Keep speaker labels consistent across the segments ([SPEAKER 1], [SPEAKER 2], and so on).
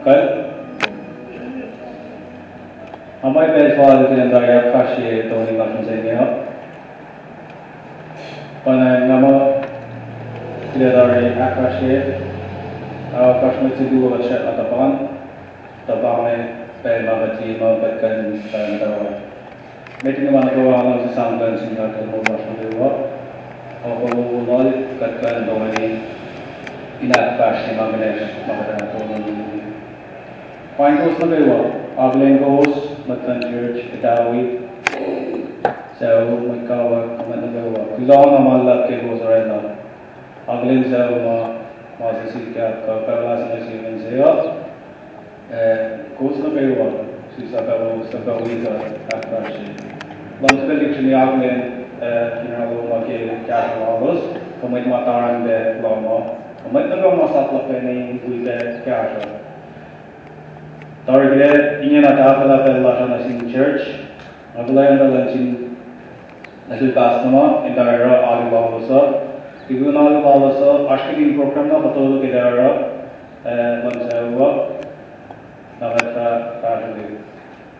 [SPEAKER 1] Kal हमारे पेश वाले के अंदर या काशी तो नहीं मालूम चलेंगे हो पर नामा क्लियर है काशी काश में से दो बच्चे तबान में पहला बच्ची मां बच्चन अंदर हुआ मीटिंग में मानो वाला से सामने सिंगा के लोग बात हुआ और वो नॉल कटकर दोनों इनाक काशी में मिले मगर तो Point was the way Aglen goes, Matan Church, Itawi, so Makawa, Kamanawa. Kizana Mala goes right now. Aglen Selma, Masika, Kapalas, and Simon Zeo. Goes the way she's a Sakawika, Akashi. Once prediction Aglen, Mongkeya, Castle, Commit Mataran, the Lama, Commit the Lama Satla Penny with the Castle. Target ingin ada apa lah nasin church, agulai anda lancin nasil customer in daerah alu bawasa, ibu alu bawasa asking program na betul ke daerah mansewa, nampaknya kali.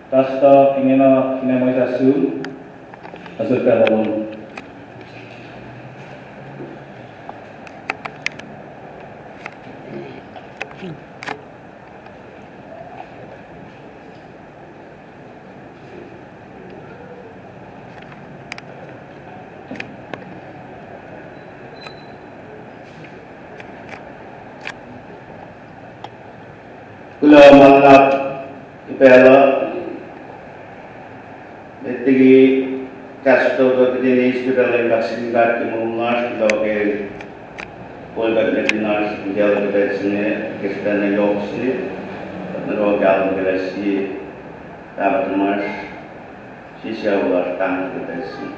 [SPEAKER 1] Kasta ingin mau sasul, nasil pelabon. Kula manap ipela etigi kasto to kini hospital vaccine card ke mungas loge polga dinas jal vaccine kestane yoksi nero gal gelasi tapmas sisa war tang vaccine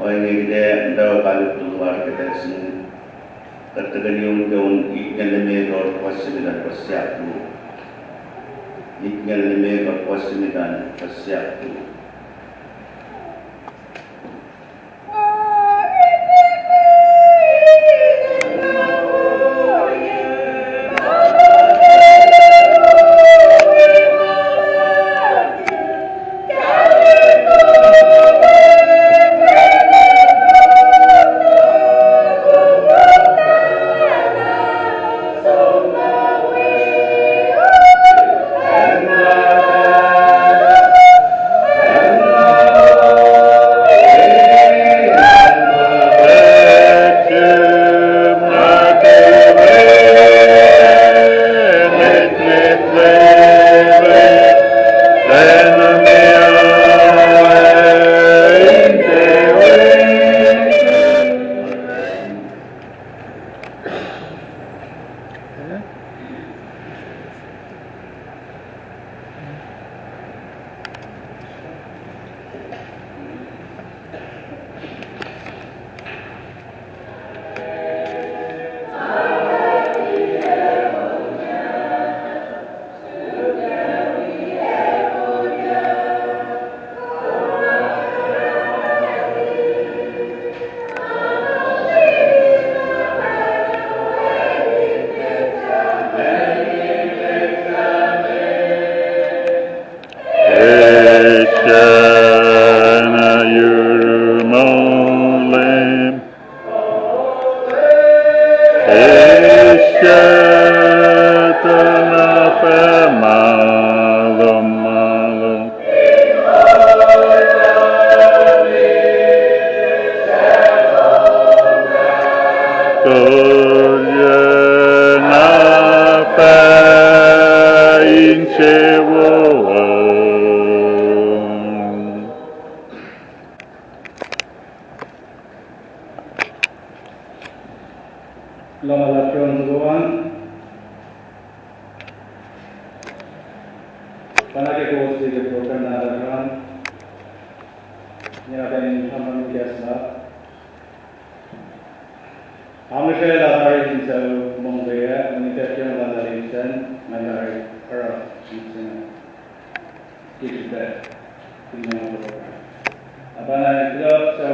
[SPEAKER 1] oine de dawa kalu tuwar vaccine Terteganium daun ikan leme rot posimidan pasiatu, ikan leme rot posimidan pasiatu. Mongkeya,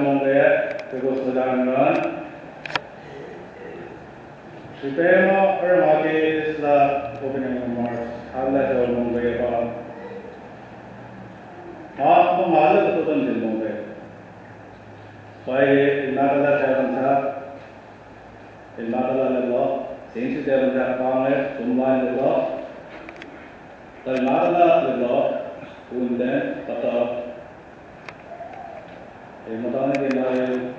[SPEAKER 1] Mongkeya, Prepare for Mongkeya is the opening remarks. Allah told Mongkeya about half of Allah to them in Mongkeya. Why in Nagala Javanta, in Nagala law, since they have that Congress, Sumban law, the Nagala law, Unde, Tata, in Matana Gilaya.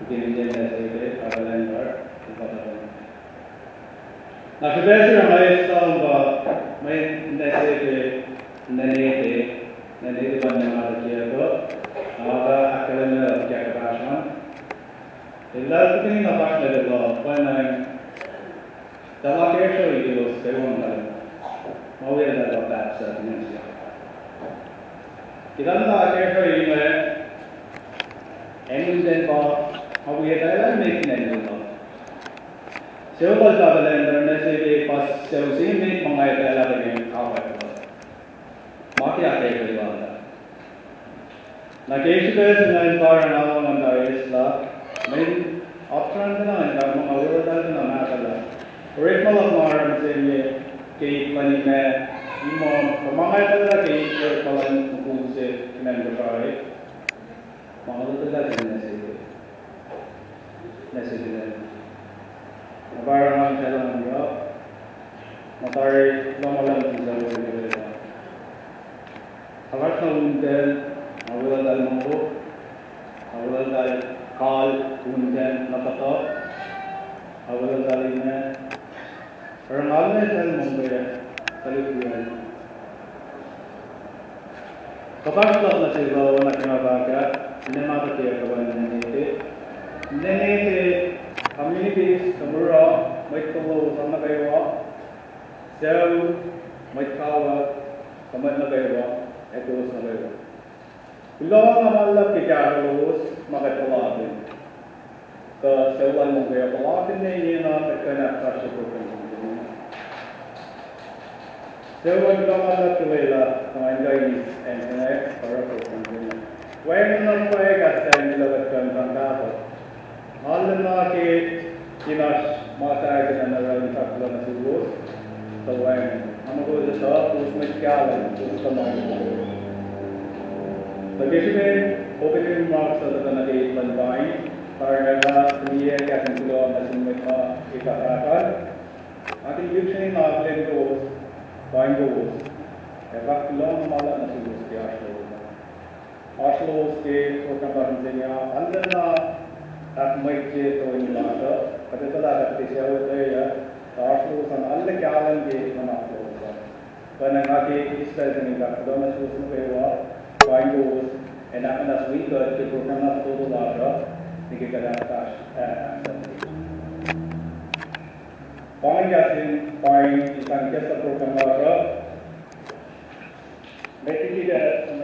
[SPEAKER 1] Beginning as a Catalan word. Now, to best hमारे सब मैं जैसे कि नने बनने वाला किया तो हमारा अकेले में क्या कराशा इल्ला कितनी नपाश लगे तो पर दवा कैसे हुई वो सेवन कर मौजे दवा पैप्स नहीं किधर ना कैसे हुई मैं एनिमेशन का अब ये डायलॉग मेकिंग एनिमेशन सेवल का बलेंडर में से के पास सेवसी में मंगाए डायलॉग में काम है मार्केट आते हैं कोई बात ना केश पे ना इन्वायर ना वो ना इसला मैं ऑप्शन ना इनका मौजूद डाल ना ना चला और एक मालूम मार में से ये कई बनी में इमो मंगाए डाला कई एक मालूम कौन से इन्हें बता रहे मौजूद डाल necessary. Environment challenge yo. Matari lomalam tisaw ko. Hagat na untel, awala dal mongko, awala dal kal untel natato, awala dal ina. Rangal na dal mongko ya, kalukuyan. Kapag na sigaw na kinabaka, sinamata tiya kaban nito. Nene communities tomorrow might follow some of the so might cover some of the echoes of the long amount of Picaros, Makatalabi. The Sewan of the Block in the Yena, the kind of such a program. Sewan Gamala Tuela, Mangai and Connect for a program. When not quite at the end of the term, all the market, Kinas, Mata, and around Takla Subos. So when I'm going to start, who's Mongkeya, who's the Mongkeya. The Gishman opening remarks are the Nagate Bandai, Paranaga, 3 years, getting to the Nasimaka, Ikatakan. I think usually not letting goes, buying goes. A back long Mala Nasibus, the Ashlo State, Okambansenia, and then that might say so in Lata, but it's a lot of this area. The Ashlos and all the Kalan gate from Ashlos. When I get says in the Kadomas was no way, buying goes, and after week, the program of total Lata, they get that Buying getting, buying, you can get the program Lata. Making it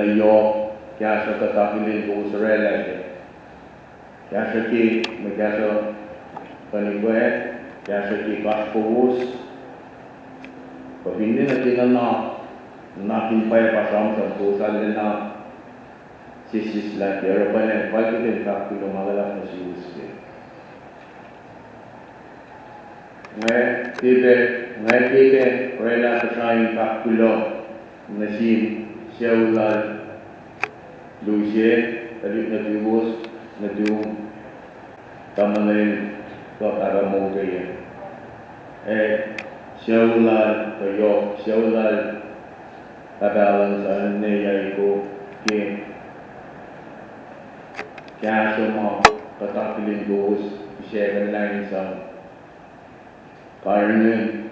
[SPEAKER 2] na yo kya sa katakilin KOSRAE lagi kya sa ki magkasa panigwe kya sa ki kaspus pabindi na tinana nakimpay pasam sa kusal na sisis lagi arapan yang paling kakilo magalak na si Uske Ngai kike rela kasayin kakilo na si Siaulal Lucie tadi na tibus na tiung tama na rin taga Mongkeya Siaulal tayo Siaulal tabalan sa niyay ko kaya sama katakilin dos isyagan lang sa karnin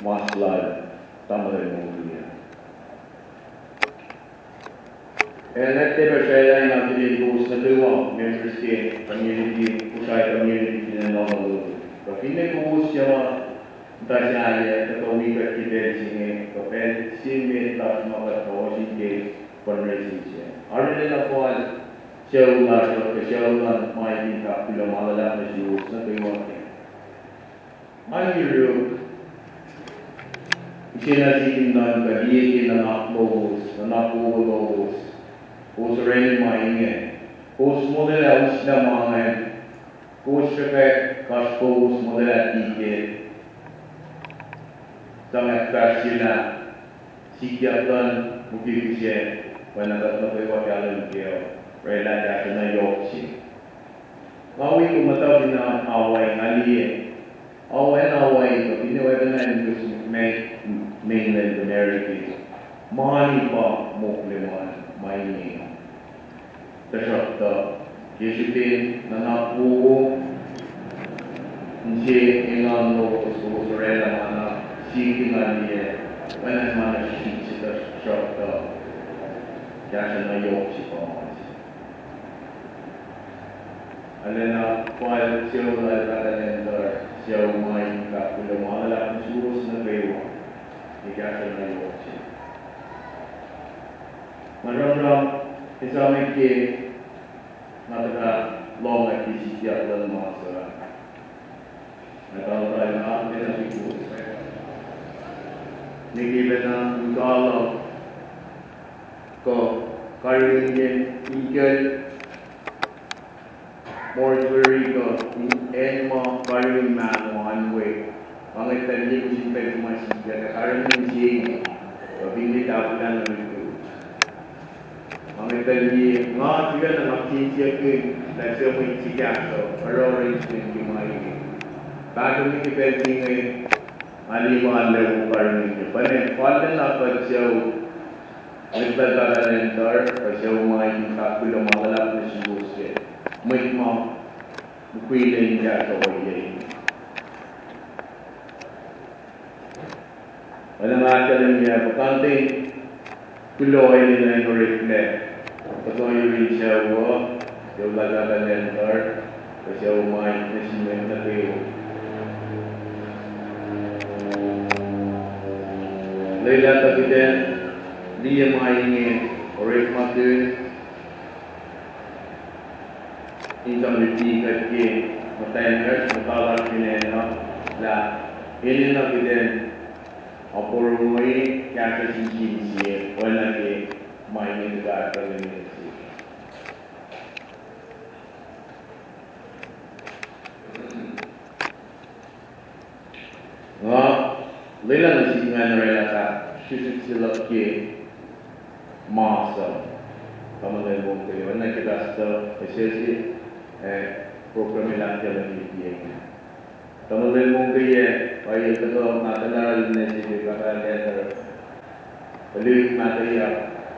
[SPEAKER 2] maslal tama rin Mongkeya Elected Australia na pinilibos na luwang members ke community, KOSRAE community na HONOLULU. Kapinay ko siya tasya katawi ka kibel singe kapel sinme tas makatawasin ke fundraising siya. Arne na po siya ulas o siya ulas may tingkap pila malala na siya na tuwang ke. Maniru isinasikin na kahiyakin na nakbobos, na nakbobos KOSRAE mainge, KOS model aus na mangen, KOSRAE kaspos model atike, sangat kasila, sikiatan mungkin bisa, wanagat na kayo wakalan kayo, rela dati na yoksi. Ngawi ko mataw na away ngaliye, away ko pinaway na yung mainland America, mahani pa mukliman. May tasakta Yesupin na napuo Nsi ingan no KOSRAE na mana sikingan niya Wanan mana si tasakta Kaya siya na yok si Pamas Alena Kual siya ulay katalendar Siya umay kakula mga alak suros na bewa Kaya siya na yok siya Maramram isama ke mata long aktiviti siap dalam masa. Kalau saya nak dengan ibu saya, niki benar kalau ko karingin ikan mortuary ko enma karing man one way. Pangai tadi kucing masih jaga karingin sih, tapi tahu kan itu. Ang tali nga sila na makikita ko na siya mo ikiyaso arrange din kumain. Bago ni kipelting ay malima lew parang niya. Panen fallen na pa siya nagtatalentar o siya umain kakulo magalap na si Uske. May mo bukwilin niya sa oyay. Wala nga lang niya pakanting kuloy nila yung reflect. Pag yung rin siya mo, yung lagalentar, o siya umayin na simen na kayo. Layla tabitin, di yung maingin, o rin matun, isang litikat ki, matayangers, matawag pinena, la, hindi na bitin, Apur rumai kaya sisi sih, wala ke main negara ini sih. Wah, lelah nasi dengan relata, sisi silap ke masa, kamu dah Mongkeya, wala kita sudah sesi program yang jalan ini. Kamu dah Mongkeya, bayi ketua nasional Indonesia kata letter, beli materi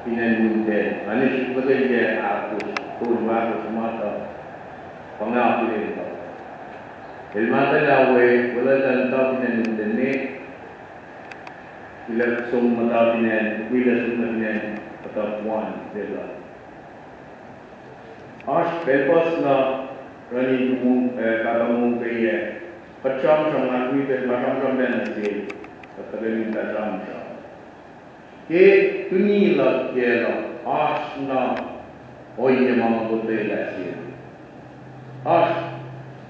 [SPEAKER 2] pinenunde, ane sebagai dia aku, kurva semata, pengakuan itu. Ilmata lawe, wala tentang pinenunde ni, bila semua pinen, bila semua pinen, atau puan bela. As pepas na rani kata Mongkeya. Pacam sama aku itu macam dan nasi, kata minta jam. Ke tunila kela asna oye mama botela sih.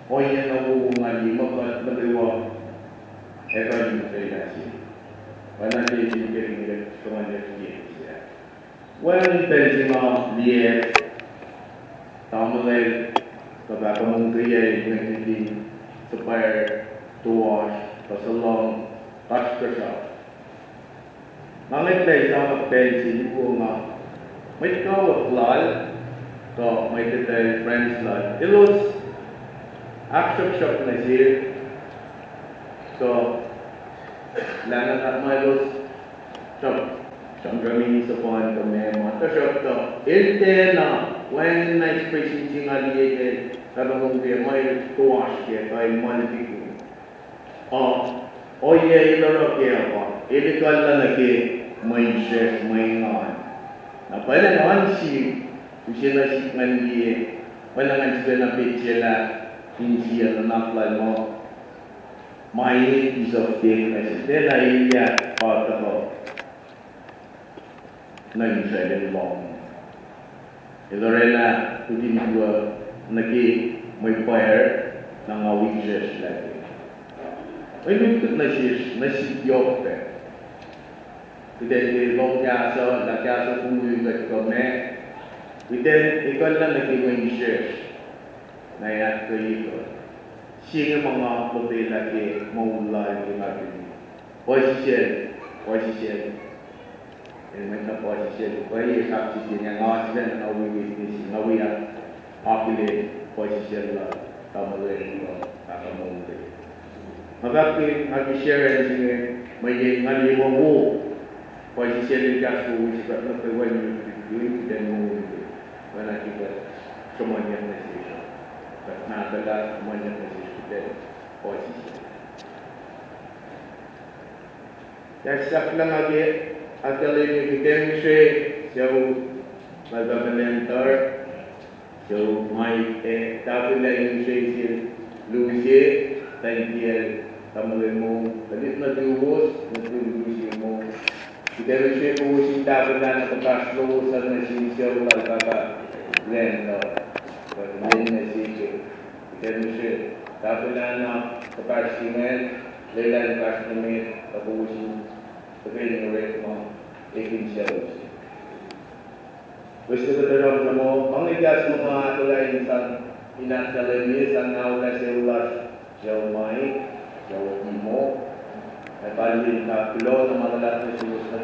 [SPEAKER 2] Oye na ngali makat berdua ekor botela sih. Wana dia kering dia semuanya dia. Wan berzima dia tamalai kepada Mongkeya yang supaya tuas keselang tas kerja. Nanti sama pensi bunga, mereka berlal, atau mereka friends lal. Itu akses nasi, so lana tak malu, kami sepan kami mata shop intena when nice person singa dia kalau mungkin mai tuas dia kai maliku. Oye itu apa? Ini kalau lagi main chef main on. Apa yang on si, usia nasi mandi, mana ngan sebenarnya pecela, insia nak lalu main piece of cake nasi. Dia lain dia apa? Nang saya long. Itu rela tujuh dua nagi mai fire nang awik chef lagi. Ini tu nasi diop deh. Kita di Mongkeya so, Mongkeya so pun juga kami. Kita ikut lagi mengisah. Naya tu itu. Siapa mengambil hotel lagi mula lagi lagi. Posisi. Ini macam posisi. Bayi saksi yang awak sedang awak bisnis, awak yang apilih posisi lah. Tamu lagi tak mungkin. Maka aku share dengan mereka ngali mahu posisi yang jatuh sebab nak berwujud dan mahu mana kita semuanya nasi, nak adalah semuanya nasi kita posisi. Yang sekarang lagi adalah kita mesti jauh pada mentor jauh mai tapi lagi mesti lusi tadi tamalemu tadi nak diurus mo kita mesti urus kita benar bekas lulus dan mesti jauh lagi lain nasi kita mesti tapi nak bekas simen lelah bekas simen urus terkait dengan ikin jauh Gusto ko dalam mo pangigas mga tulay insan inasalami sa naula selular jauh mai jauh imo ay balik na pilo na malalat na silos na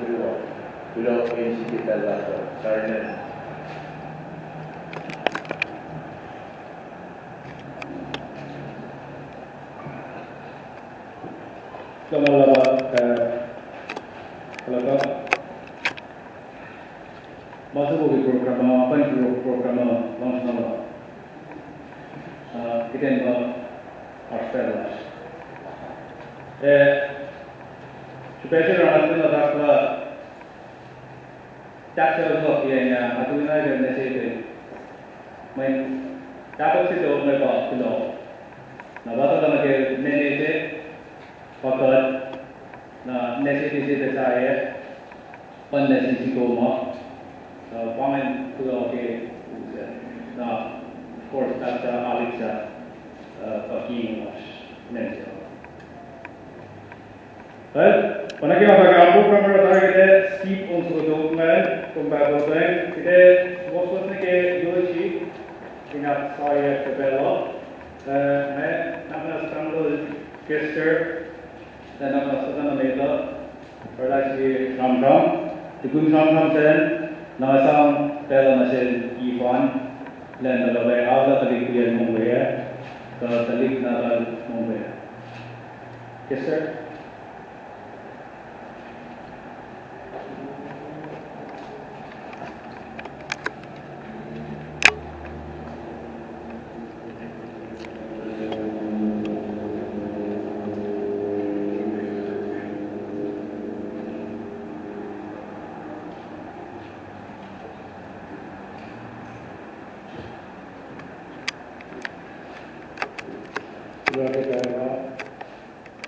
[SPEAKER 2] pilo pensi kita lato sarnan
[SPEAKER 1] kalau masuk ke program apa yang program langsung kita yang harus supaya orang itu nak tak serba yang aku nak jadi nasi main dapat sih tu mereka kilo, nak baca dalam ke nasi pakai na nasi saya pan nasi sikoma pamen tu okay na of course that's Alexa paking nasi Wanneer we gaan programma dat skip onze document komt bij ons heen. Kita was wat neke doji ingat saya kebela. Nama skandal Kester dan nama sedana meta. Perlasi Ram. Tukun Ram sen. Nama sang bela nasen Ivan. Dan kalau ada tadi kuliah Mongkeya. Kalau tadi nama Mongkeya. Kester.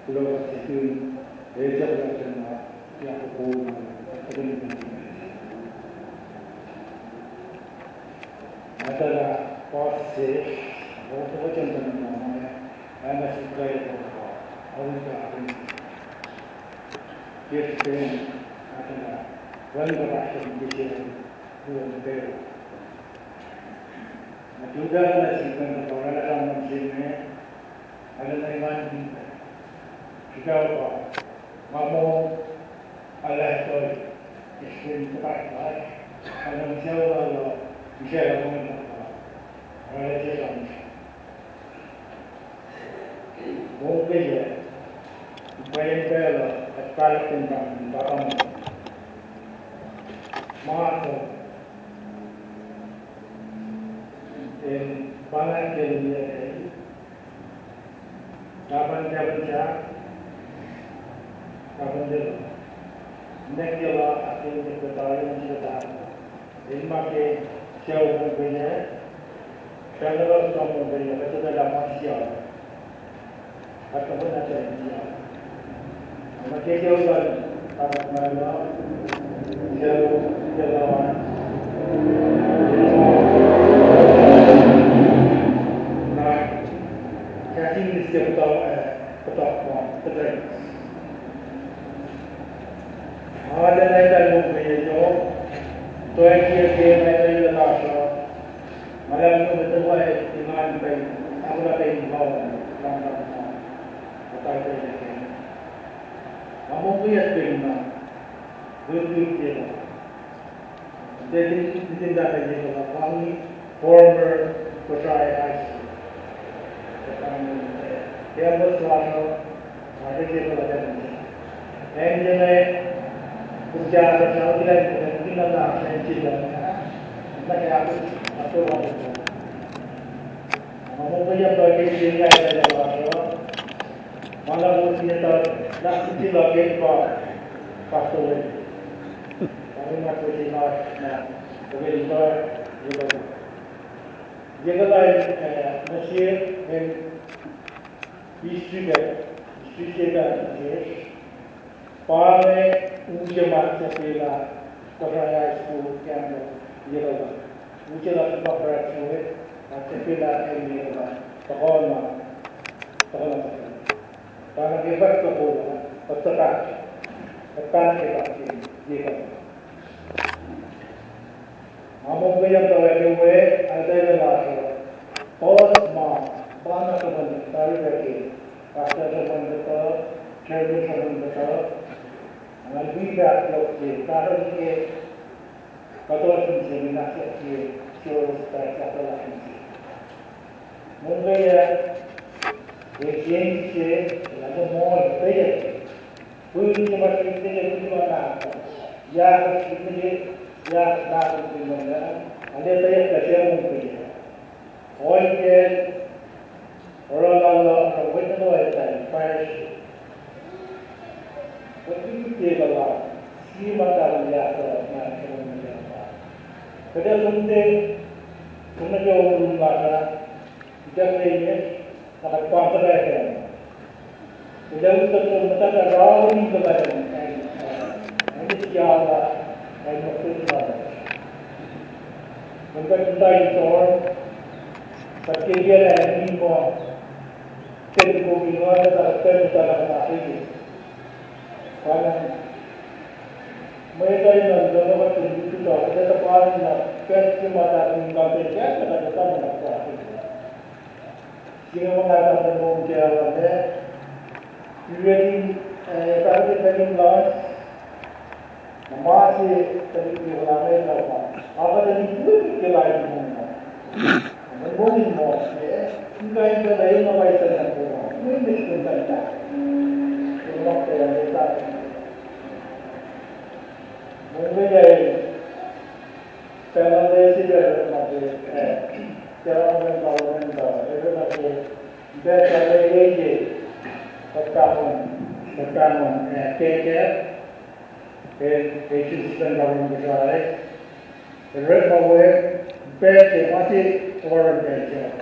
[SPEAKER 1] Pulau Kecil, desa Pulau yang aku
[SPEAKER 3] adalah KOSRAE atau contoh namanya MSc atau kita adalah Wangarasan Bicara Mongkeya. Juga nasikan orang orang sini ada memang juga apa mamu Allah itu istimewa sekali. Kalau misalnya bicara mengenai ada jalan Mongkeya bayar akal tentang barang mahal dan barang jenis kapan nekela akan diketahui menceritakan ilmu ke jauh Mongkeya kalau kita Mongkeya itu adalah manusia ataupun ada manusia maka jauh dari mana jauh jauh nah kasih setiap tahun terjadi ada lain Mongkeya itu toilet game ada juga malam itu betul iman baik aku ada imbau dalam atau Mongkeya itu betul jadi tidak ada kami former KOSRAE high school yang berselalu ada di dalam dan jadi kerja bersama kita nak mencipta mereka atau apa Mongkeya bagi sehingga ada dalam malam ini kita nak mencipta apa pasal kami nak mencipta begitu juga masih istri Pare ujian sekolah KOSRAE school yang juga ujian sekolah sekolah ini sekolah karena kita sekolah peserta kita juga Mongkeya terlalu ada dalam semua banyak teman dari lagi pasal teman betul cerita teman betul lebih dari kalau ini kalau sini nak jauh sekali kalau ini Mongkeya ini lalu mau bekerja pun cuma kita cuma nak ya ini ya nak bagaimana ada saya kerja Mongkeya orang itu ada fire begitu kalau si macam dia nak kerja kerja jauh rumah jadi ini nak kuasa jauh tu macam raw ni kebadan ini siapa yang maksudnya mungkin kita itu Mongkeya ini mau terkopi ada terutama lagi karena mereka ini adalah orang itu ada tempat yang kesempatan untuk bekerja pada tempat yang baik. Jika mengatakan Mongkeya ada, really kalau kita launch masih terlalu lama. Apa tadi pun kita lagi Mungkin mau, enggak ada lain apa yang saya lakukan. Ini sebenarnya, semua saya lihat. Mongkeya kalau saya masih, kalau orang tahu itu masih biasa lagi. Pertama, KKF, sistem government KOSRAE, remove best masih orang kerja,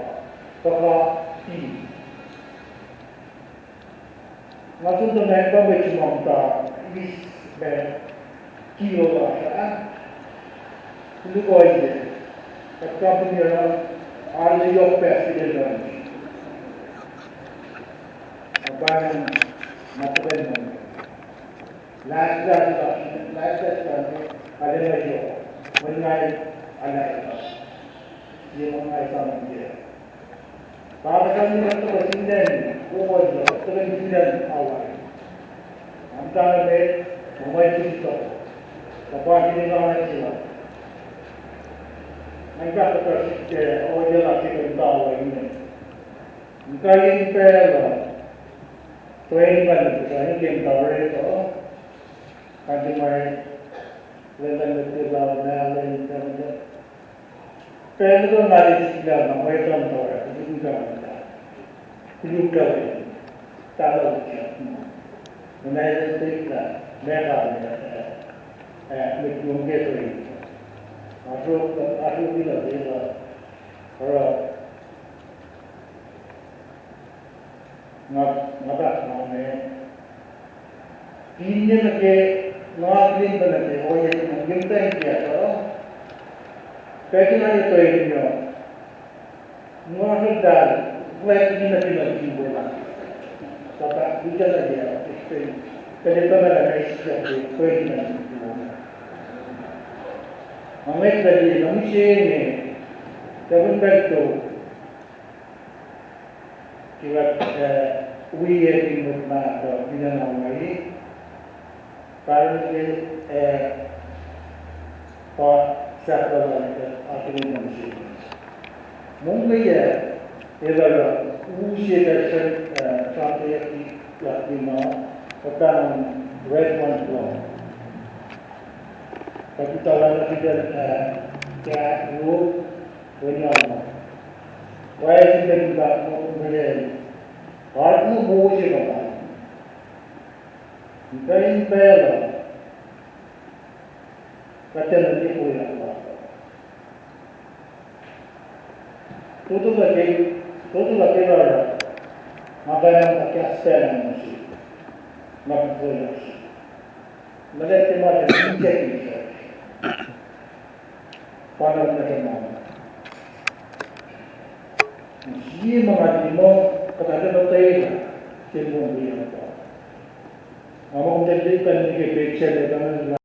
[SPEAKER 3] kalau ini, maksudnya mereka cuma is kilowatt. Ini boleh. Tapi punya ada yang presiden. Apa yang matukan? Last ada lagi. Mengenai anak. Dia mengenai sama dia. Pada kami itu presiden, boleh. Presiden awal. Antara mereka memiliki itu. Apa ini orang itu? Mereka terkait orang lagi tahu ini. Mereka ini perlu training saya yang tahu itu. Nanti mai lepas itu lalu nanti perlu nanti kita mereka tahu itu juga tahu mengenai kita mereka Mongkeya aku bilang dia orang nggak mana ini lagi ngapain lagi oh ya mungkin dia kalau kerana itu ini nggak ada lagi lagi bola tapi bisa lagi kerana ada istilah kerana Amet tadi manusia ini terbentuk kilat uia di mana atau di mana lagi karena pak siapa lagi akhirnya manusia Mongkeya adalah usia dasar sampai di mana akan red one flow. Tapi kalau kita क्या वो दुनिया में वैसे दिन का मुझे और वो मुझे बता कहीं पहला कच्चे नदी कोई लगता तो लगे वाला मगर हम क्या स्टेल नहीं मगर कोई नहीं मगर तुम्हारे नीचे की pada negara. Ia mengadili kepada negara sebelum dia. Namun menjadikan ini kecil dengan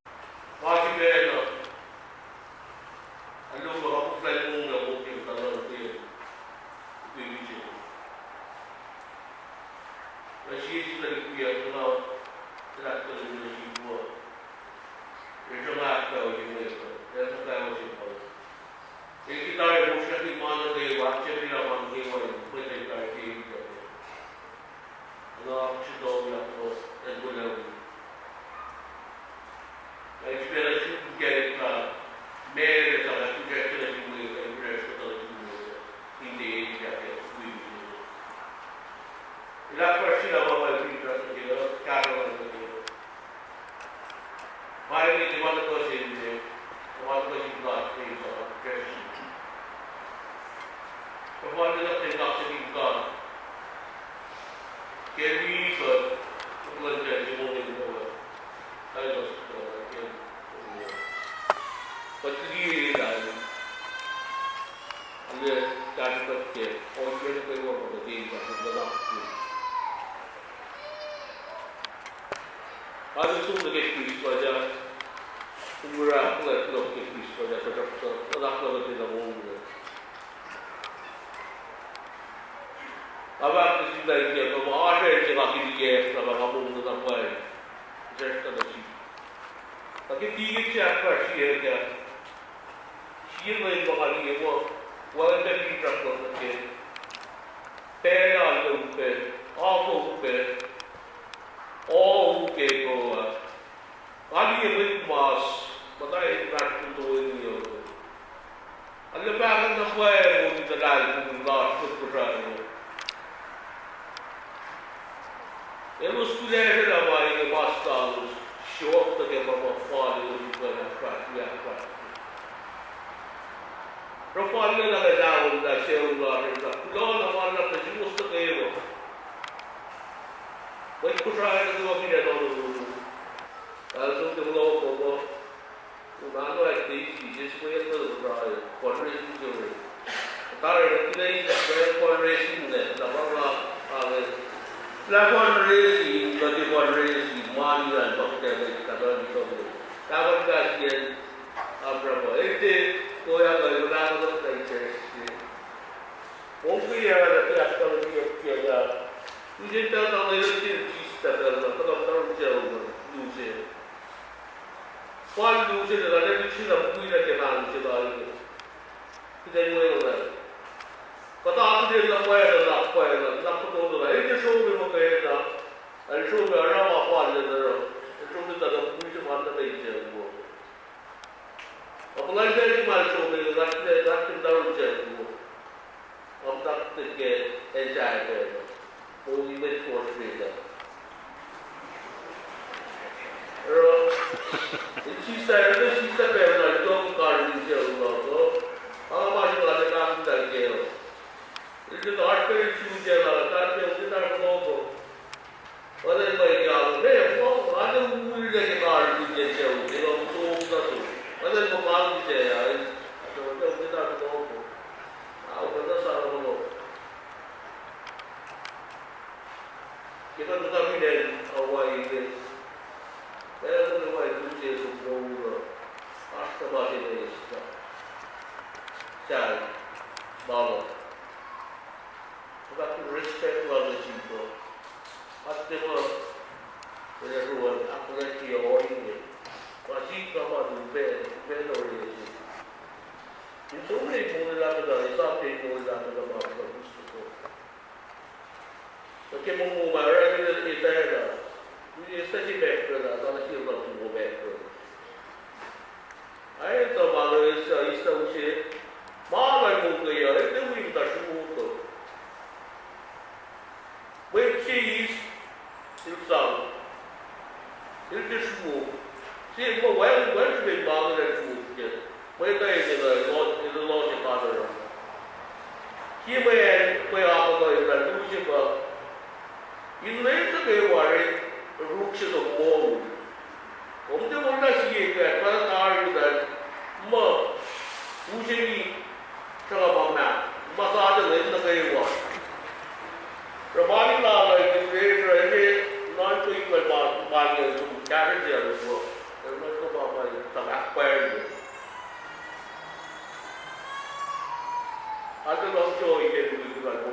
[SPEAKER 4] ನಾನು ಆಯ್ತು ಕೊಡ್ರೇಸಿಂಗ್ Tarik kita ini konversi ni, dapat lah konversi, jadi konversi mani dan pakai dapat itu. Dapat kajian apa? Itu koya kalau nak kita interest. Mongkeya ada tiap tahun dia. Ini tahun ini kita tahu jauh lucu. Kalau lucu ada di sini apa kita kenal lucu lagi. Kita ini orang. Kata aku dia nak betul tu lah. Ini show memang kaya dah. Ini show memang apa aja dah. Ini show kita dah punya mana lagi je. Apalagi dia cuma show memang rakyat tahu je. Om tak terke enjoy je. Kau ini force dia. Sisa pernah jom kali je orang. Apa macam ada kamu tak kira. Itu tak ada cuci lah, tak ada kita tak tahu. Ada yang jauh, ada mungkin lagi kalau cuci jauh, kalau tu tak tu. Ada yang kalau cuci ya, ada kita tak tahu. Aku kata salah mana. Kita tu kami dan awal ini, saya tu awal cuci semua, pasti masih ada istilah. Cari, bawa. Tapi respect other people. Pasti boleh ruang aku lagi orang ini. Masih kamu benar orang ini. Itu boleh lakukan, sampai boleh lakukan apa itu. Okey, mungkin marah ini ada. Ini studi background, ada lagi orang tu background. Ayat tu malu istilah usia. Malu Mongkeya itu kita semua tu. Which is himself. It is smooth. See, when they bother that smooth, when they is the logic other. He may offer the illusion, but in later they worry the roots of mold. Om the one that see that first argue that usually talk about massage in the way one. Ramani la like the non-equal bargain to carry their work. There must go by some acquired. I don't know how you get to do that.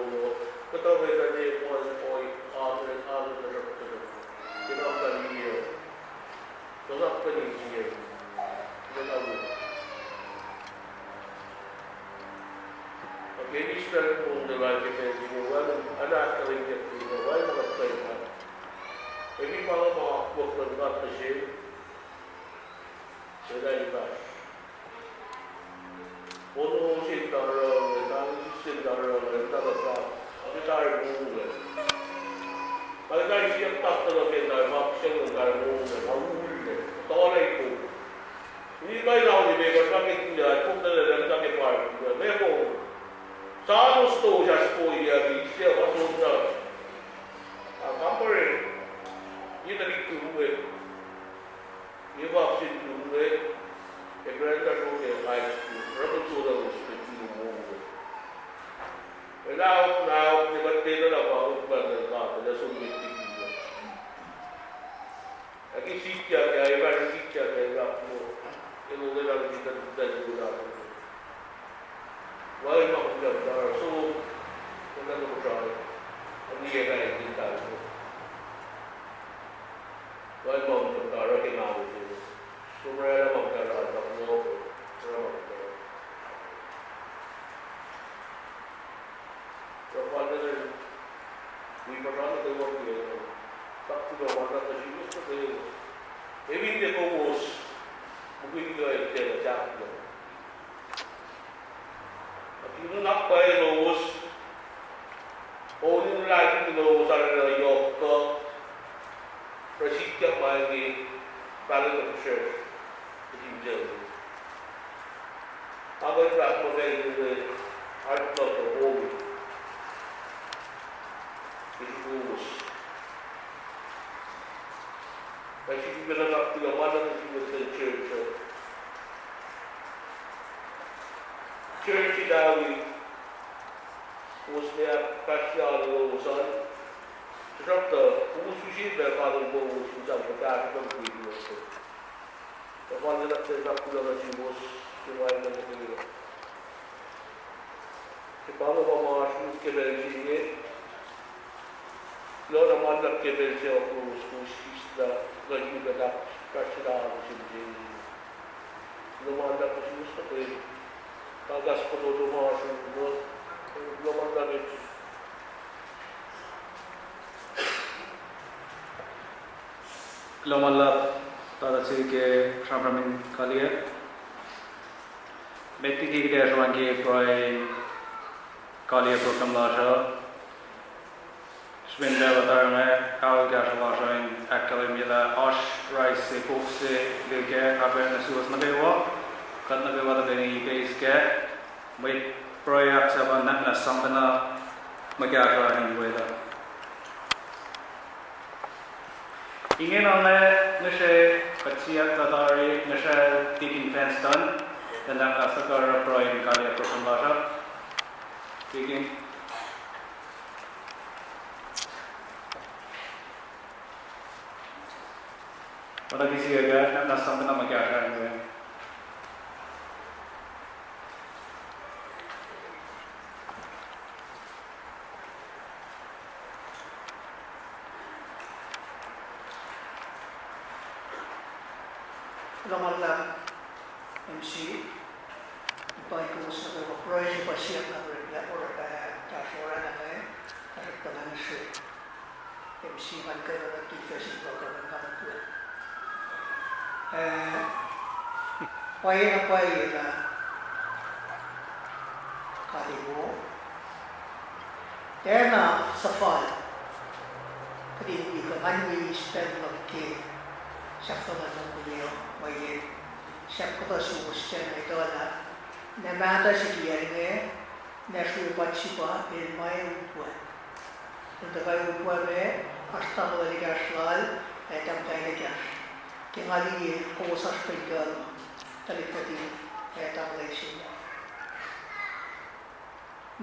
[SPEAKER 4] But always a day was point on the structure. You know, the year. So not putting here. Maybe start on the right because anak kering itu, why not play that? Maybe kalau mau work on that machine, sudah ibarat. Ono sintara, kita rasa, kita mula. Kalau kita siap tak terlalu kita maksud kita mula, mula, tahu itu. Ini kalauเราdi bawah kami tidak, pun tidak kami pakai, memang. Satu sto já foi a visão a outra a compare ini tadi tuh ini waktu tuh grande tuh high school berapa tuh dah seperti itu now debat kita apa pada pada sumber tinggi lagi sikya kayak apa sikya kayak apa itu dalam kita juga Why not the so kita tu berjaya, ini yang kita tahu. Why not the cara kenal itu? Semua orang cara tak tahu, orang tahu. Lepas itu, di mana tu orang dia, tak tu orang tak tahu tu. Ini dia kongos, mungkin dia ada jatuh. Itu nak pakai lulus, orang lagi lulus ada yok ke, persiap lagi, kalau terus tinggal. Apa yang nak pakai itu, ada terlalu, itu lulus. Tapi kita nak tiga mana kita terus. ja speciaaluusan. Se saattaa uusi siitä paljon muuta, mitä on täällä kiinnostunut. Ja valitettavasti nakkuilla sivuus, ja vain kyllä. Se palvoma nyt kevelsiin. Lora manna kevelsi on kuuskista, kaikki tätä speciaaluusin. No manna kuuskista kuin tagaskotutumaasuun, no manna nyt.
[SPEAKER 1] Lomalla tadatsi ke Shramin Kalia. Mekti ki gede Shramanki Proi Kalia program lasha. Svindra vatarme kau gasha lashain akalimila ash rice kufse lege aben suas nabewa. Kat nabewa da beni base ke. Met Proi aksaban na sampana magasha hin weda. Ingin oleh nasi kecil tadi nasi tikin fanstan dan nak sekarang proyek kali program bahasa tikin. Pada kisi aja nak sampai nama kaya kan gue.
[SPEAKER 5] Lomalla MC paikallista proisin pasiat nabrilla orada taasuran ale tarkoitan se MC Mongkeya kiitos programin kautta. Paina kalimu. Tena safal. Kadi ikan spend lagi. Siapa nak beliau, bayi siapa tu suruh itu ada. Nama ada sekian ni, nasional paccipa ilmai upua. Untuk upua ni, asal dari gasal, etam tanya gas. Kengali KOSRAE pegal, tadi tadi etam lagi.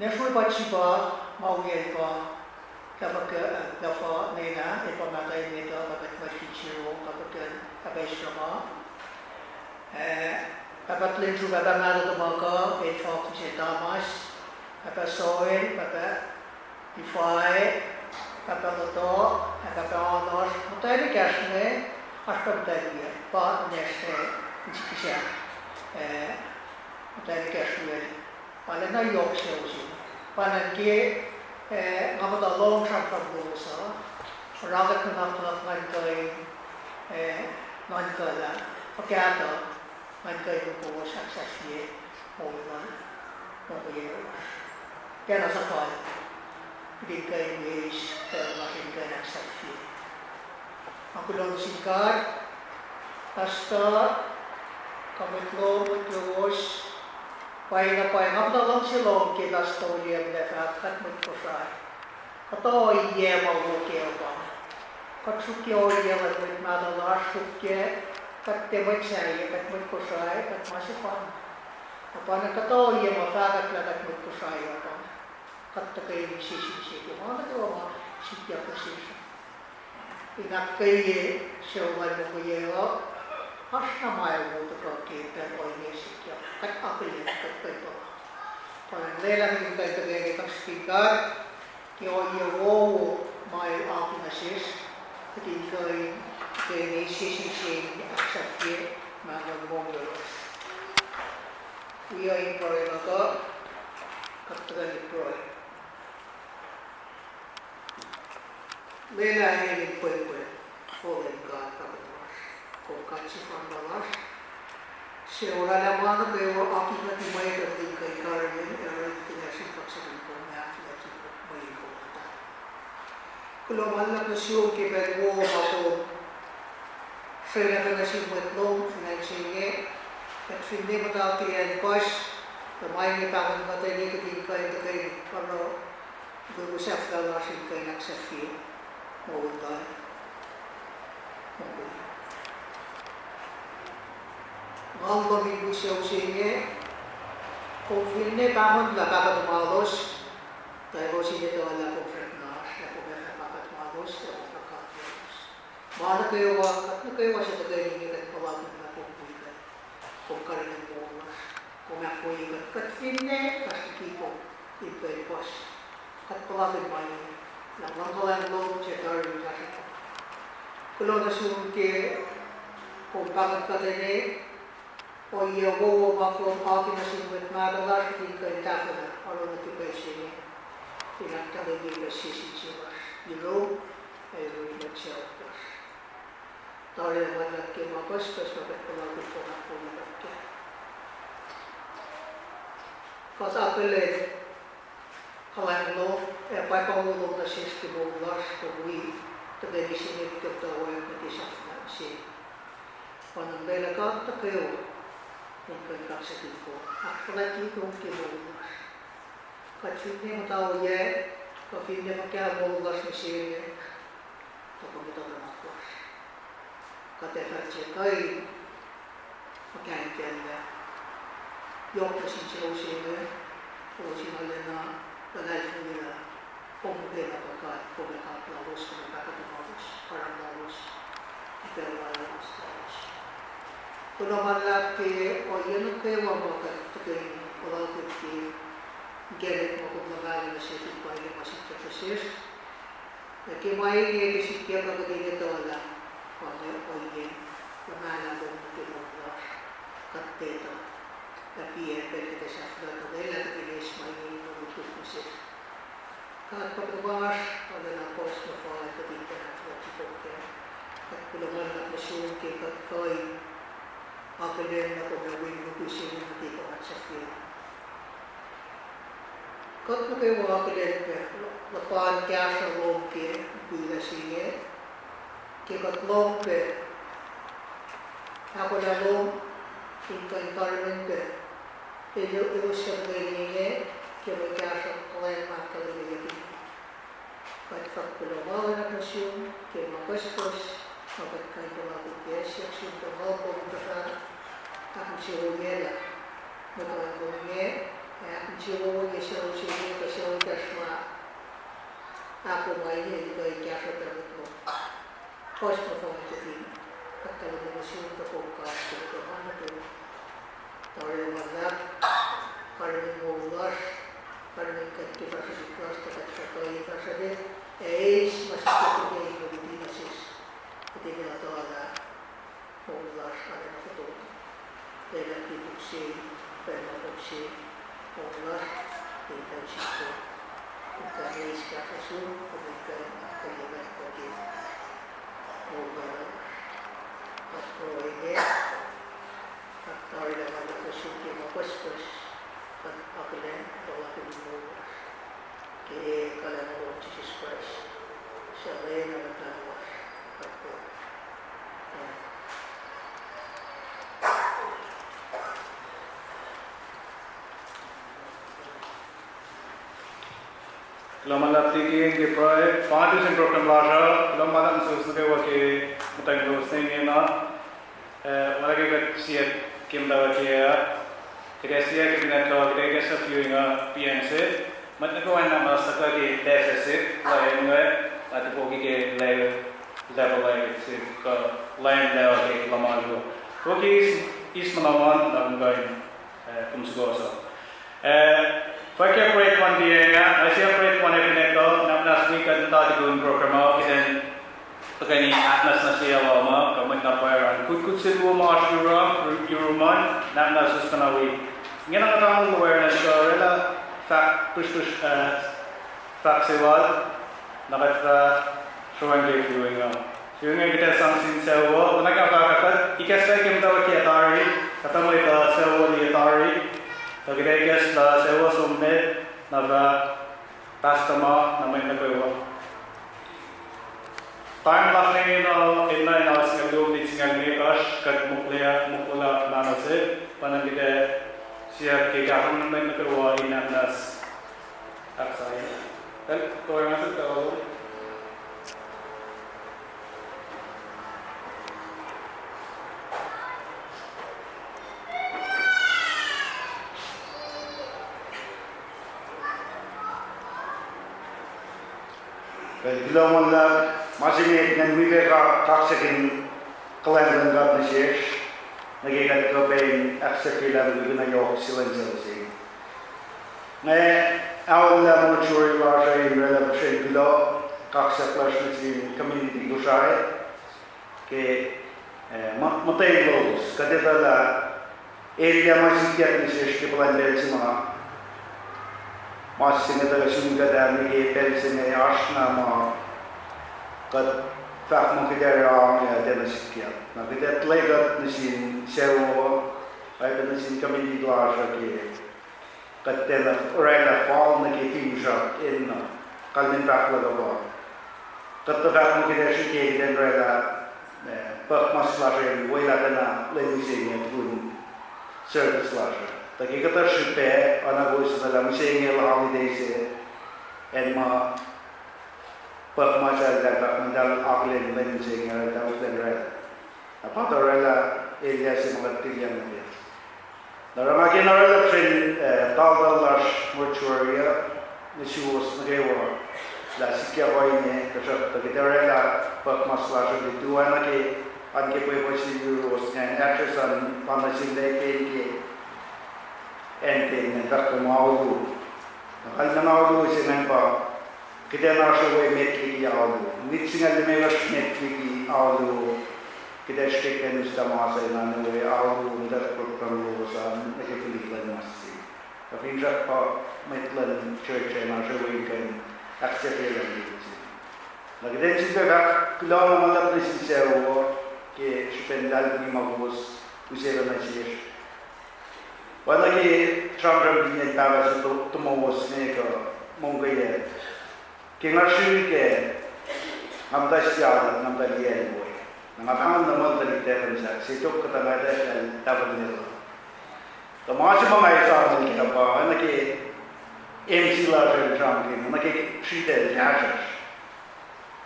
[SPEAKER 5] Nasional paccipa mau yang kau. Kapag lafa nila, ipamatay nito kapag masisiro, kapag sama. Kapag lintu kapag nalo tumaga, itfak si Tamas, kapag soil, kapag ifay, kapag ito, kapag honors, matay ni Kasne, aspam tayo pa neste, siya, matay ni Kasne, pala na yok siya usin, panangki. Ngam da long from Rosa, rather than not Mongkeya, Mongkeya, Pagata, Mongkeya ko successfully over Mongkeya. Kaya sa fall, hindi kayo wish, pero Mongkeya successfully. Ang kulong singkat, hasta, kamitlo, matlos, Paina ngam da long silong ke da story of the fact that KOSRAE. Kato iye ma wo ke ba. Katsuki o iye ma with na da shukke katte ma chai kat KOSRAE kat ma se fan. Apana kato iye ma fa kat la kat KOSRAE ba. Kat ta kai si ke ma da ma si ke ko si. Ina kai se o ma ko ye o. Asna mai wo to ke ta o ye si ke. Tak apa yang kita itu. Kalau lelah kita itu dari speaker, kita yo mai apinasis, ketika dari sisi aksepsi mana mongol. Ia impor itu katakan impor. Lelah ini impor, foreign card kapas, kau kasih pandalas. Seorang mana bawa api mati mai dari kairan ini orang tidak sempat sebelum mati lagi mai kota. Kalau mana nasiun kita bawa atau saya nak nasi matlo finansinya, tapi ini betul tiada pas. Pemain kita akan mati ini ketika itu kalau guru safdal masih kena safi mau dah. Allah minggu siang-siangnya, COVID-19 tahun 2020, Toivoisin, että ollaan konkreetnaa ja puheenpakat maailmassa ja pakatioissa. Maan näköivä sitä töihin, että palautin puhuille, kun karinen muullas. Kun mä kuinka katfinne, kasti kipo, kippeli pois. Kat palautin mainiin. Ja vanhojen lout ja tarvitsen käsitä. Kyllä on suunkeen, kun pakat katenee, on jo vuovamakon aakina sinut määrä larkiinkoin tähdellä, aloin typeisiin. Pinakkainen viimeissä sisivas. Jilo ei ole seuraavassa. Tarjolla vaikka mä koskas opettavaa kunnakkia. Kasapeleet havainnolla ja paikallulta siisti mun lasku vii. Todellisen nyt, jotta voimme lisätä. Annan meillä kautta keula. Niin kuin 2 viikkoa. Aksalätiin jonkin muullas. Katsoin, että on jää. Katsoin, että käy mullas, niin siellä jää. Toko mitä tapahtuisi. Katefatsia kai. Mä käyn tällä. Johtasin sellaisille. Olisin allenaa. Ja näin vielä. Mongkeya kai. Komekaattaa luostamme päkätämallus. Parannallus. Ikäväällä vastaavassa. Kun oman lähtee, on jäänyt keuvamakattokin. Olautettiin. Gelet makulla välillä sieltä painema sitten tosiaan. Ja kema ei eikä sitten jakakotiin etoilla, vaan ne oikein. Ja mä näen tuonnekin mulla katteita ja pienpelkitä sähköitä. Elätäkin esma ei niin ollut tutmisessa. Kaatpaka vaas, otetaan pois no faita tiittänä vuoksi kokeen. Kyllä molemmat ne suunkin kai. Akelenna kun me vinnu kysynyt, että tikomat sähköitä. Katso keuvaakille, lapaan kääntä lompien kyllä siihen. Kekat lompe. Hakola lom, inkan karmente. Ei ole sellainen, kello kääntä olemaan kalliikin. Katso kyllä valmiina syyn, kello koskus. Hakat kaikilla pitkäisiä, syntä valkoista saada. Tähän sivuun vielä. Mutta on kolmeen. Silloin ja se on siinä, että se on käsmää apumaihin, eli ei käsmätänyt kosmofointikin. Kattelemme suunta kokkaasti, joka annetun tarjoamaan läpi. Karmin mullas, karmin kättiväiset lasta katsotaan. Ei, mä sitten ei ole viimeisissä. Että vielä tuolla mullas aina fotoon. Teillä kiipuksiin, permapuksiin. Ollas, niin sitten mikä heiskää sun, mikä ei verkkokin ollaan katsoille. Katsoille vaikka sunkin koskus, katsoille jollakin muulla. Keekalle luotsisissa kohdassa. Se on leenävä taivas. Katsoille.
[SPEAKER 1] Lama laptikin ke proyek 5 program lasha lama dan susuk ke mutang dosing na wala ke siat kim dawa ke kresia ke bina ko ke sa viewing PNC mat ko ana ma sa ke DSS la ngue at ko ke level se ko line level ke lama go ko ke ismanawan dan gain kumsugosa Pakai proyek one dia ya, Asia proyek one ini kalau nampak speaker tentang digun program kita begini atlas nasi awam, kamu nampak kut seluruh masyarakat Eropa nampak sustainawi. Ini nak orang luar negara rela fak push fak sewal, nampak showing day viewing Viewing kita sangsin sewa, nak apa ikas saya kita wakil atari, kata mereka sewa di atari. So kita guys la sewa sumne naga customer namin na kayo. Time lakne no inna ina singalu di singalu kash kat mukula nana se panang kita siap kita namin na kayo ina nas aksaya. Kau yang masuk kalau
[SPEAKER 6] Belki masih mereka kaksekin kalian enggak nasihat, lagi kat kepen aksekilan begina yok silencer. Nah, awalnya mencuri bahasa Indonesia bersegelo kakse plus mesin community KOSRAE ke matai lulus. Kadang-kala area masih kiat nasihat ke pelan semua. Masih ada sumber daya ni pelsen asna ma kat tak Mongkeya ya dan sekian. Nah kita telah mesin sewa, baik mesin kami di luar lagi. Kat telah orang fall lagi timsah in kalian tak lalu apa. Kat tak Mongkeya sekian dan orang pak masalah yang boleh ada lemisnya pun service lah. Tapi kita supaya anak bos dalam sehingga holiday se, enma permasalahan dapat mendalam aklen dan sehingga dapat lerai. Apa tu orang area se mengerti yang dia. Dalam agen orang friend tahu mortuaria nisuos negara lah sekian ini kerja. Tapi orang permasalahan itu dua lagi anke posisi euros yang aksesan pamasin lagi ente nentak kemauan, kalau kemauan itu senang kita nak sesuai metrik awal, mitsingan lemewas metrik awal, kita setiap ustama saya nak awal untuk program luasan, kita pilih masih. Tapi injak metlan church nak sesuai kan akses lagi. Lagi dan juga kalau malam ni sesuatu ke spendal ni magus, usia masih. Walagi Trump ni tahu satu tumos ni ke Mongkeya. Kenapa sih ke nampak siapa nampak dia ni boy. Nampak nama dari terasa. Sejauh kita ada dan tahu ni. तो मार्च में मैं ऐसा नहीं किया पाया ना कि MC लाकर जाम के ना कि शीटे जाकर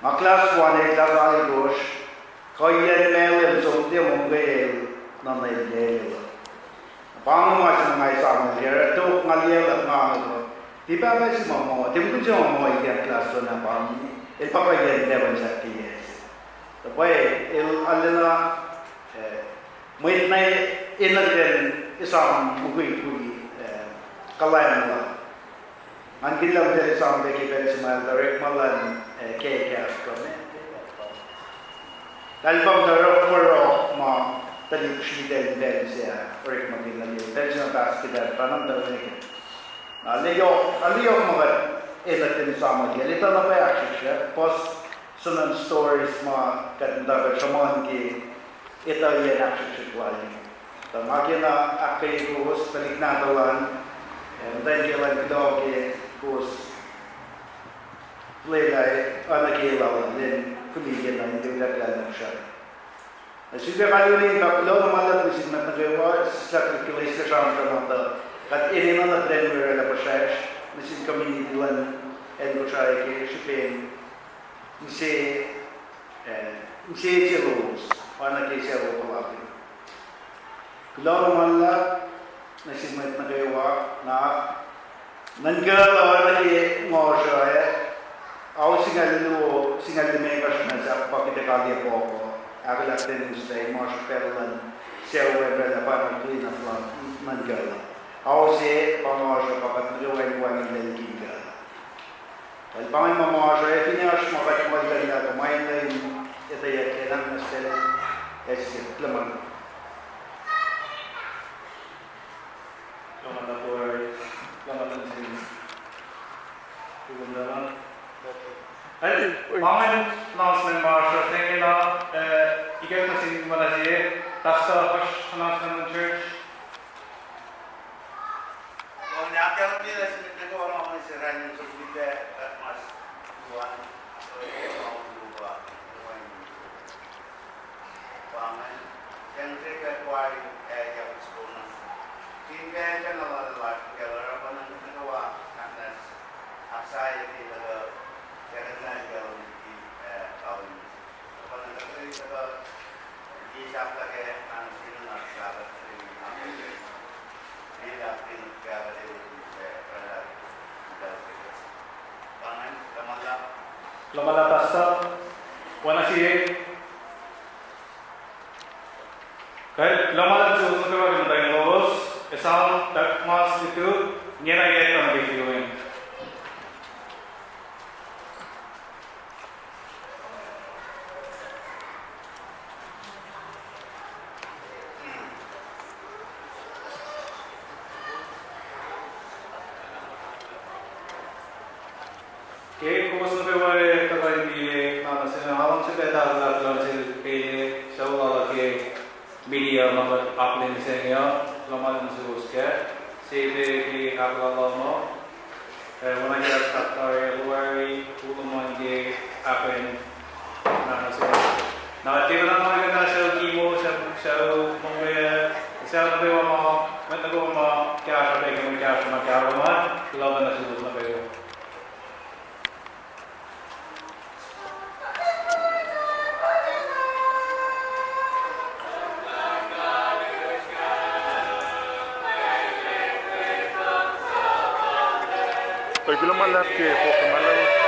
[SPEAKER 6] मक्लास वाले लगाई गोश कोई ये मेल जोड़ते होंगे ना नहीं ले पांग मार्च में मैं ऐसा नहीं किया तो ngalir लगना है tiba apa sih mau tiba tu jangan mau ikut kelas tu nak paham el papa yang dia baca dia tapi el alena mungkin ini Islam mungkin kalian lah. Mungkin dalam dari Islam bagi bersama direct malan kaya kami. Dalam dalam orang mah tadi cerita dari saya orang mungkin lagi dari sana tas kita tanam dalam ini. Aliyok mungkin enak sama dia. Itu apa yang asyik post sunan stories mah kan dapat cuman ki itu yang asyik lagi. Makina akai kurs balik nadalan dan jalan kedua ke kurs lelai anak lawan dan kuliah lain juga dalam syariat. Sudah kali ini kalau malam di sini negara setiap kelas sekarang termata kat ini mana trend berada proses mesin community lan edukasi ke Spain misi jelos anak siapa pelapis. Kalau malah nasi mat nagawa na nanggal lagi ngosai, awal singal mereka sebenarnya pakai tekadi apa, agak tenus dari masuk pelan, sewa berada pada tu ini nampak nanggal. Awal se pamasuk pakai nagawa yang tinggal. Kalau pakai pamasuk itu ni harus pakai modal yang main lain itu ya kerana mesti esok lemah.
[SPEAKER 1] Selamat sini. Kemudian, paman announcement marshal tengena ikat mesin mana sih? Tasta pas announcement church.
[SPEAKER 6] Kalau ni apa yang dia sini tu orang orang seran yang sudah mas tuan orang berubah paman yang saya kuai yang sekolah. Hingga jangan lalat kalau orang mengawa karena asal ini adalah kerana jauh di tahun. Kalau kita itu di siapa ke anjing nak sahabat ini, ini dapat kita beri pada pada pangan kemalah
[SPEAKER 1] Lumalabas wana siye kahit lumalabas sa uso ka rin tayong lobos isang mas itu nyenayet ang bigyan. KOSRAE tagay biye na sila hawang sa beta at lang sila kay sa wala kay media mga upload sa inyo laman sa uske sebe kay aklalo mo wana kaya tatay luwari uluman kay apen na sila na tira na mga na sa kimo sa Mongkeya sa nabewa mo matago mo kaya sa kay kaya sa magkaroon laban na sila na kayo.
[SPEAKER 7] Pag lumalap kayo po, kumalaw.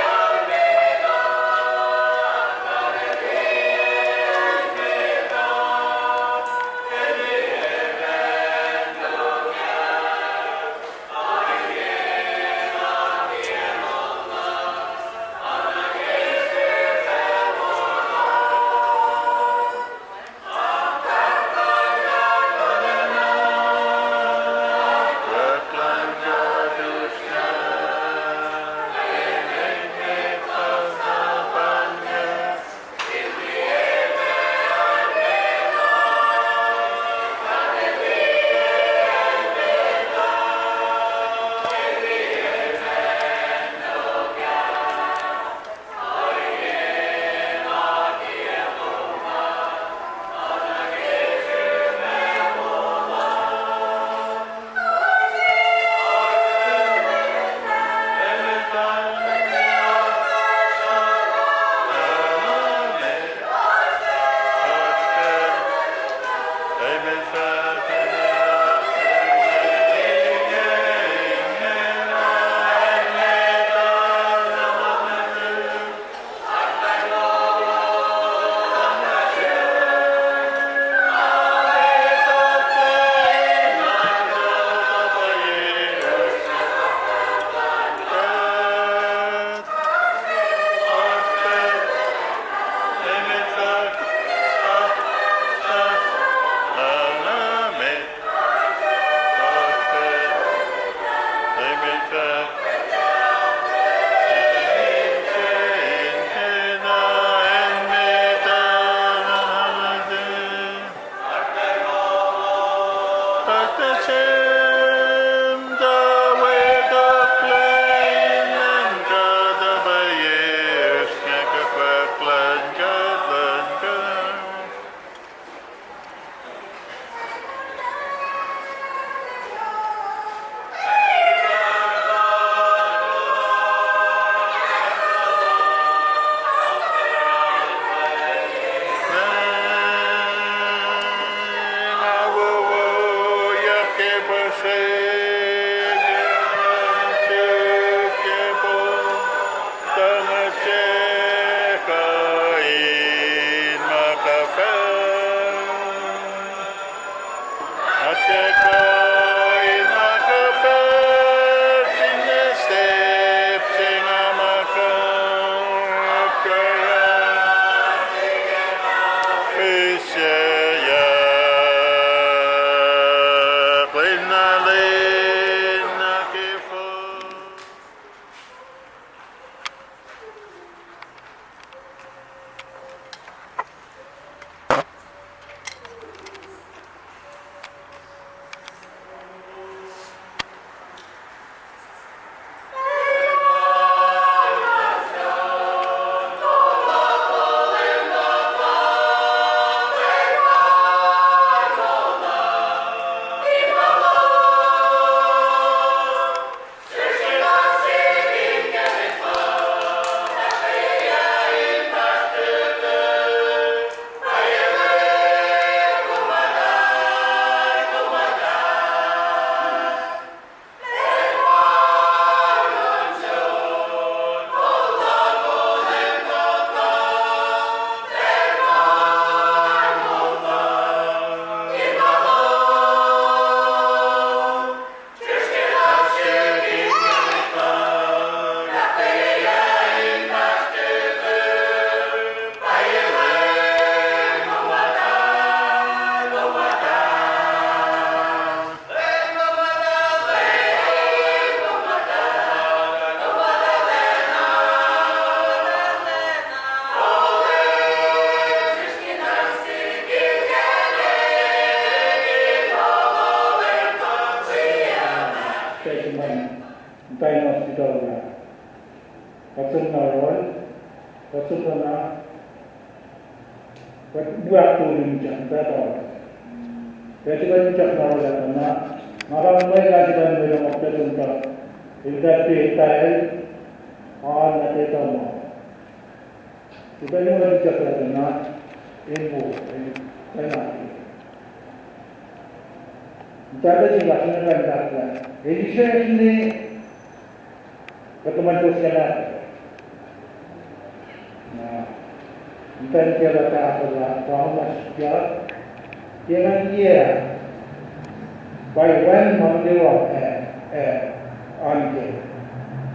[SPEAKER 3] Australia. Katsuna buat turun jam berapa? Ketika jam berapa karena malam mereka juga belum waktu untuk ilmu detail और नते तो मो इधर में जो करना ilmu करना ज़्यादा चीज़ वाचन करना है एडिशन ने कतमान तो क्या ना इधर क्या रहता है तो क्या kan dia by when Mongkeya on ke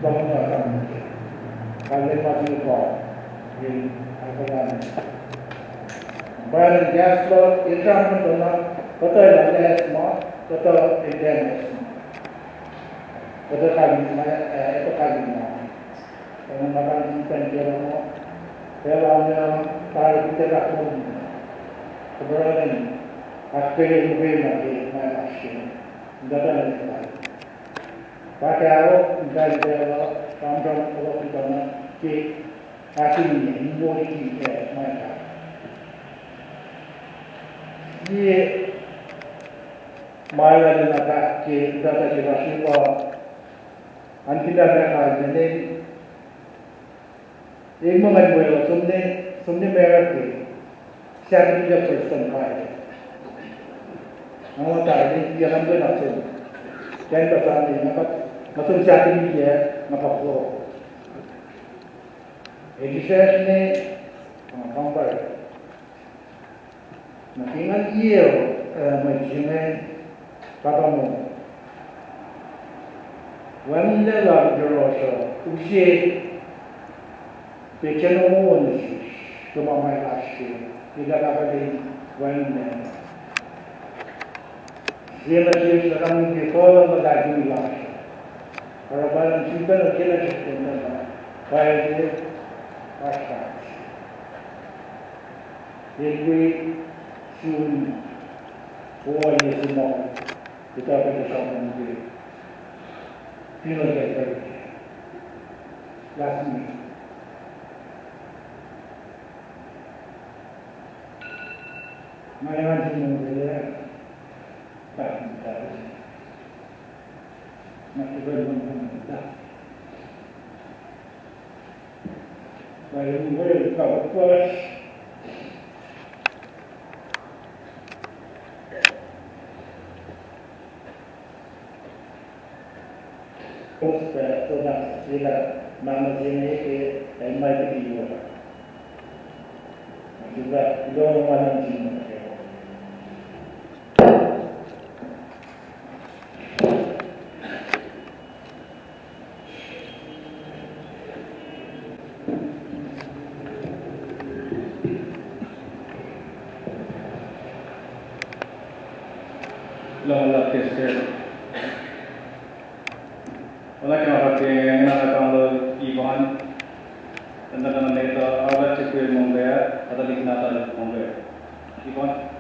[SPEAKER 3] bangunnya akan ke kalau masih kau in apa bahan gas lo itu apa tu nak betul ada semua betul internet betul kali itu kali mana kalau makan ikan dia mau kalau tarik kita tak pun keberadaan Australia mungkin lagi macam dapat lagi. Pakai awak dari dalam kampung awak itu mana ke akhirnya ini kita macam. Ini malah nak ke dapat jelaskan anti dapat ada ini mengenai boleh sumne merah ke siapa dia person kaya. Nama tadi dia kan benar saja. Jangan pasal ini nampak macam siapa dia nampak flow. Edisha ni compare. Nakingan dia macamnya apa mu. Wanita lagi terasa usia pecahan umur cuma main asing. Tidak dapat di wanita. Dia masih sekarang di kolom berlaju lah. Kalau badan cinta kita cinta, baik dia pasang. Jadi sun, buat dia semua kita akan bersama dia. Pilih kita. Last minute. Mana macam dia. Tak tahu. Masih belum tahu. Baru kau puas. KOSRAE sudah sila nama sini ke MI kedua. Juga dua malam sini.
[SPEAKER 1] Lola Kester. Ola kena pakai mana kalau Ivan, tentang mereka awak cekui Mongkeya atau dikenal Mongkeya. Ivan.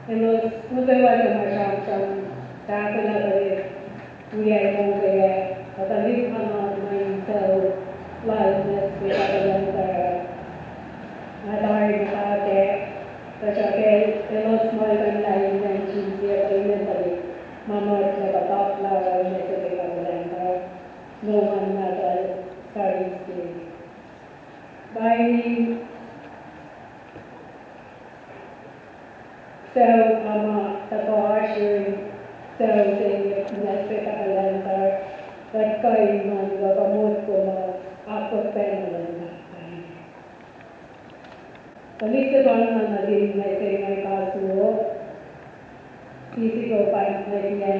[SPEAKER 8] Los Mudawala Masham Tapanabari, we are Mongkeya, but I live on my cell, liveness, we have a lender. I died without that, but I lost my life and she's here mentally. Mama was like a top flower, and I said, I have a lender. No one had a starting stage. By so tapawashi so say naspeka balanta but kai man ga pamot ko ma ako penalanta kalite bana na din na say may kaso physical fight na niya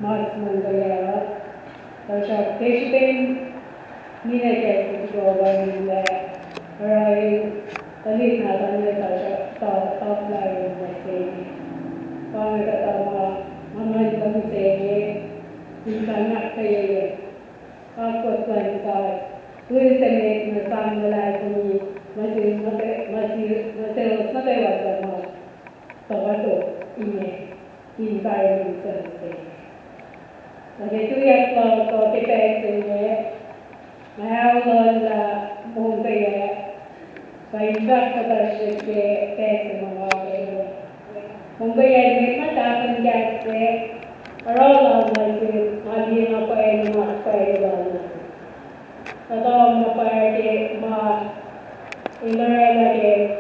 [SPEAKER 8] mas Mongkeya so siya patient nina kaya ko ba nila right Talit na tayo sa top line na say, kung katama mga ibang say, yung sanak kayo yun. Tapos lang sa tulisanet na samala kung masilos na tayo sa mga tawato ini environment sa say. Nagito yan ko tipek sa inyo, mahawalon na Mongkeya. Baik kata syekh kayak semua orang. Mongkeya ini mata penjat orang lagi mandi apa yang apa yang atau apa yang lagi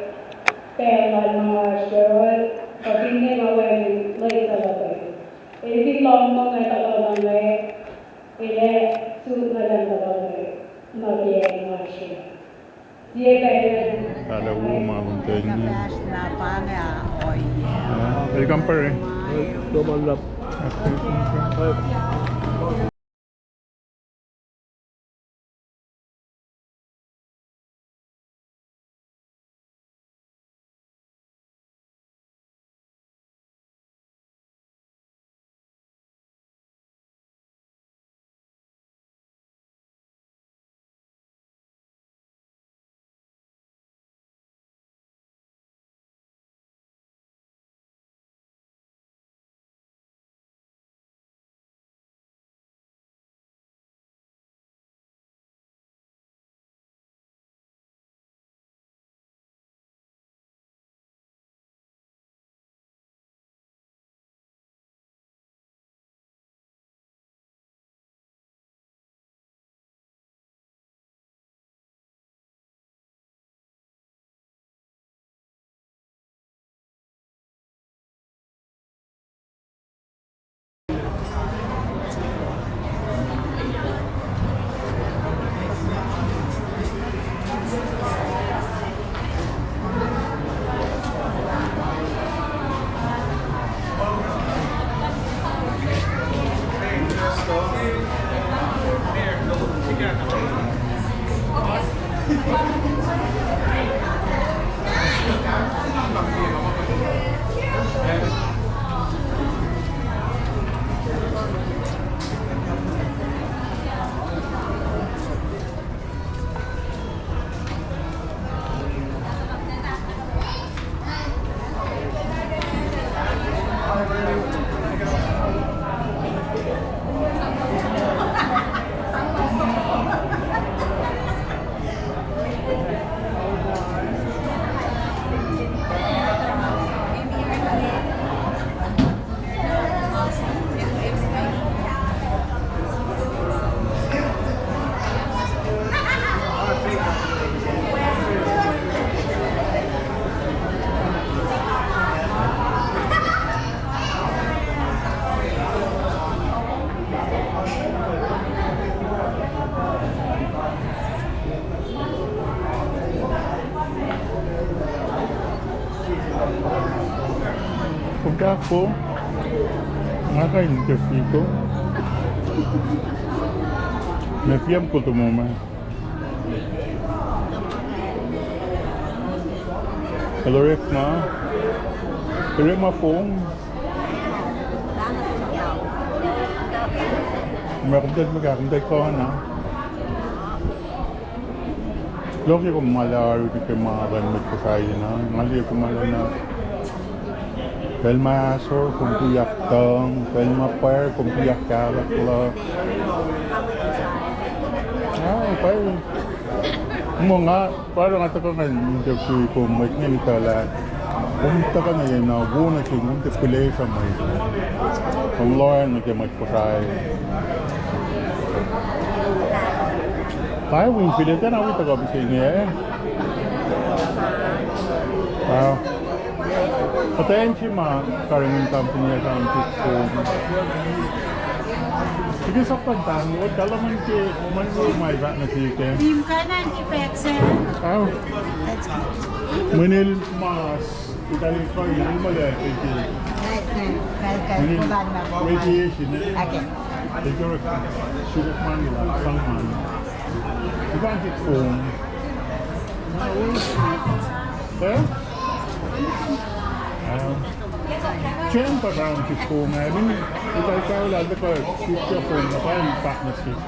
[SPEAKER 8] pelan masyarakat tapi ini mawen lagi sahaja. Ini lama kalau namanya ini sudah dalam lagi masyarakat.
[SPEAKER 7] Kada umabot kayo niya. Welcome pa rin.
[SPEAKER 3] Double lap.
[SPEAKER 7] Pagka ako, nakaka-interview ko. Napiyam ko ito mama. Hello, Rick ma. Rick ma phone. Magkakamdad ko na. Loki ko malaro di kayo mga ganmit ko kayo na. Mali ko malo na. Pelmasor, kumpiyak tong, pelmaper, kumpiyak kalakla. Okay. Mga, parang ito ka nga, interview ko, may nitala. Pumunta ka na yun, nabuna siya, munti pili sa may. Ang Lauren, nagkamagpasay. Kaya, wing ka na, wita ka bisa niya eh. Wow. Patayin siya mga karangin company sa ang pizza. Sige sa pagtanggol, kalaman siya, umay ba na siya?
[SPEAKER 9] Team ka na, Pexel.
[SPEAKER 7] Wow. Manil mas, italing ko, yun mali, radiation.
[SPEAKER 9] Okay.
[SPEAKER 7] Ito sugar manila, sangman. Ito ang foam. Eh? Chen pa sa ang foam nga. Ito ay lalo ko, pizza foam na pa yung partnership.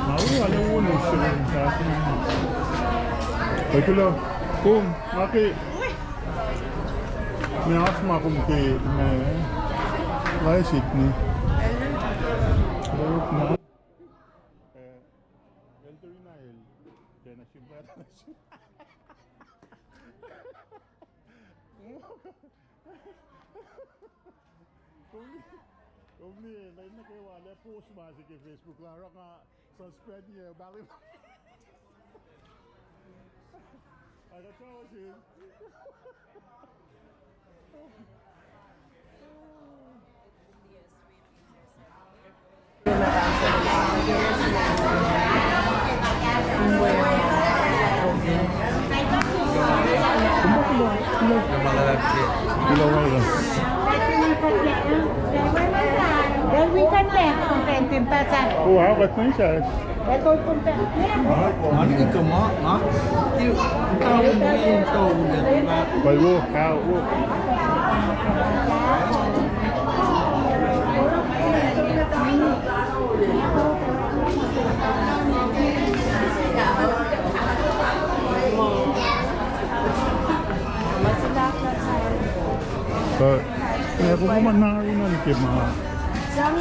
[SPEAKER 7] Ano uno siya sa atin. Ito lang. Foam, maki. May asma kong kay Laisit ni. Look na. Eltorinail. Kaya nasimpata na siya. Kung ni, lain na kayo wala, post ba si kay Facebook. Laro nga, suspend niya, bakit? Ano siya siya?
[SPEAKER 9] Then we can make content person.
[SPEAKER 7] Wow, ba't na siya?
[SPEAKER 9] Ito content.
[SPEAKER 10] Ano ito mo? Ha? Ikaw yung tao ulit, diba?
[SPEAKER 7] Bayo, kao. Kaya kung kumanarin na ni Kima. Siya.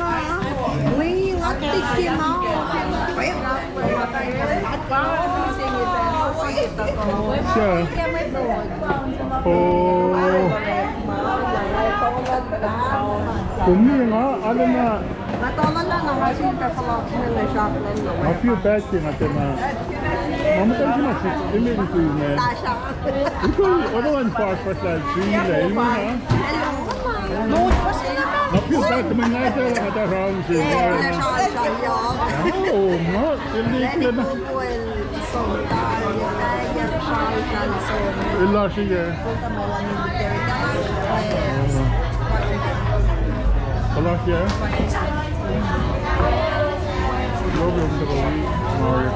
[SPEAKER 7] Oh. Kumi nga, alam na. A few bad things at na. Mamatay siya na siya. Ilim ko yun eh. Ikaw, ano ang fast lang? Sila, ilmo na. A few bad things nga siya lang at around siya. Oo, nga. Ilim ko na. Ila siya. Wala siya. Love yung sa kawin. Mario.